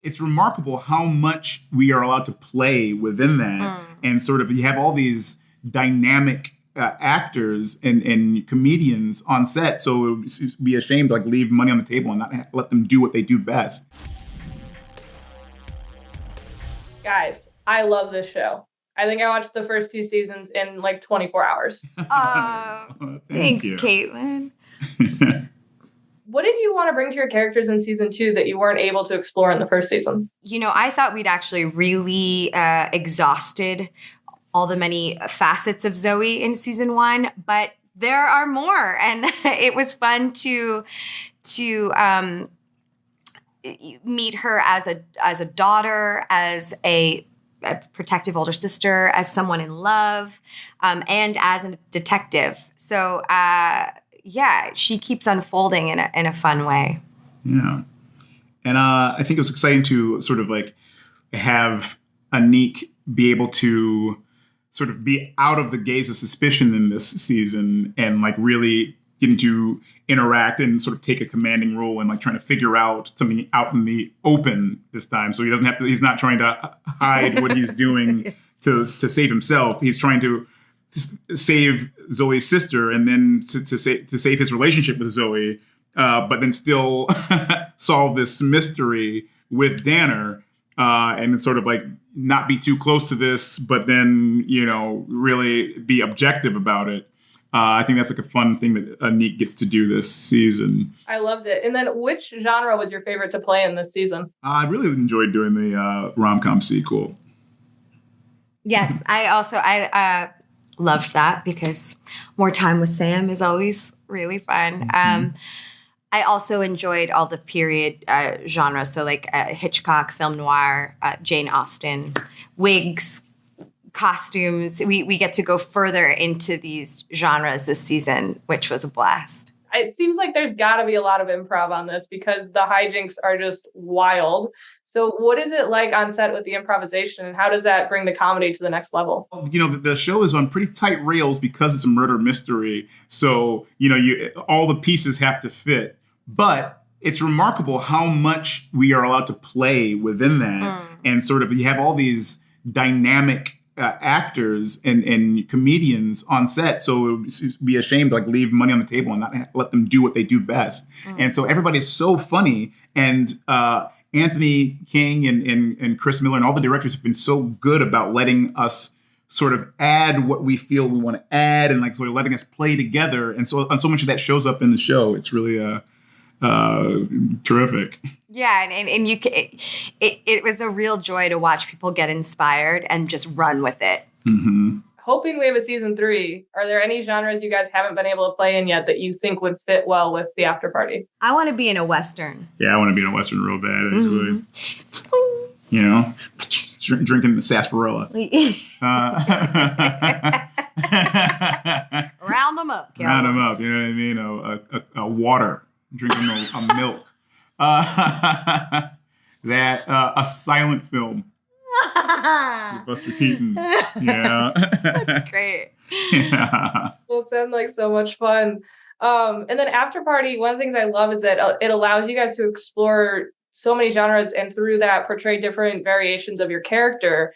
it's remarkable how much we are allowed to play within that. And sort of you have all these dynamic actors and comedians on set. So it would be a shame to like leave money on the table and not let them do what they do best. Guys, I love this show. I think I watched the first 2 seasons in like 24 hours. Thanks, Caitlin. What did you want to bring to your characters in season 2 that you weren't able to explore in the first season? You know, I thought we'd actually really exhausted all the many facets of Zoe in season 1, but there are more. And it was fun to meet her as a daughter, as a protective older sister, as someone in love, and as a detective. So, yeah, she keeps unfolding in a fun way. Yeah. And I think it was exciting to sort of like have Anik be able to sort of be out of the gaze of suspicion in this season and like really getting to interact and sort of take a commanding role and like trying to figure out something out in the open this time. So he's not trying to hide what he's doing to save himself. He's trying to save Zoe's sister and then to save his relationship with Zoe, but then still solve this mystery with Danner, and sort of like not be too close to this, but then, you know, really be objective about it. I think that's like a fun thing that Anik gets to do this season. I loved it. And then which genre was your favorite to play in this season? I really enjoyed doing the rom-com sequel. Yes, I loved that because more time with Sam is always really fun. I also enjoyed all the period genres, so like Hitchcock, film noir, Jane Austen, wigs, costumes. We get to go further into these genres this season, which was a blast. It seems like there's got to be a lot of improv on this because the hijinks are just wild. So what is it like on set with the improvisation, and how does that bring the comedy to the next level? You know, the show is on pretty tight rails because it's a murder mystery. So, you know, all the pieces have to fit. But it's remarkable how much we are allowed to play within that. And sort of you have all these dynamic actors and comedians on set. So it would be a shame to like leave money on the table and not let them do what they do best. And so everybody's so funny. And Anthony King and Chris Miller and all the directors have been so good about letting us sort of add what we feel we want to add and like sort of letting us play together. And so much of that shows up in the show. It's really terrific. Yeah, and you it was a real joy to watch people get inspired and just run with it. Hoping we have a season 3. Are there any genres you guys haven't been able to play in yet that you think would fit well with the Afterparty? I want to be in a Western. Yeah, I want to be in a Western real bad, actually. You know, drinking the sarsaparilla. Round them up. Round them up, you know what I mean? A water. Drinking a milk. A silent film. With Buster Keaton. Yeah. That's great. Yeah. Will sound like so much fun. And then Afterparty, one of the things I love is that it allows you guys to explore so many genres and through that portray different variations of your character.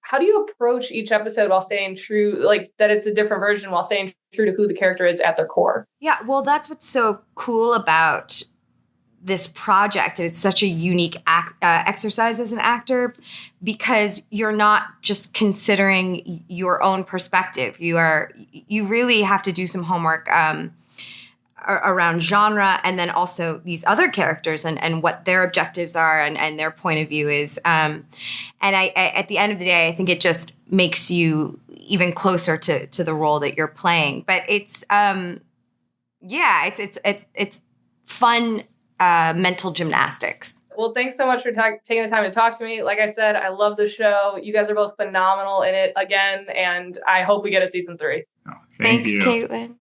How do you approach each episode while staying true, like that it's a different version while staying true to who the character is at their core? Yeah, well, that's what's so cool about this project. It's such a unique exercise as an actor because you're not just considering your own perspective. You really have to do some homework around genre and then also these other characters and what their objectives are and their point of view is. And I at the end of the day, I think it just makes you even closer to the role that you're playing. But it's it's fun mental gymnastics. Well, thanks so much for taking the time to talk to me. Like I said, I love the show. You guys are both phenomenal in it again, and I hope we get a season 3. Oh, Thanks, you. Caitlin.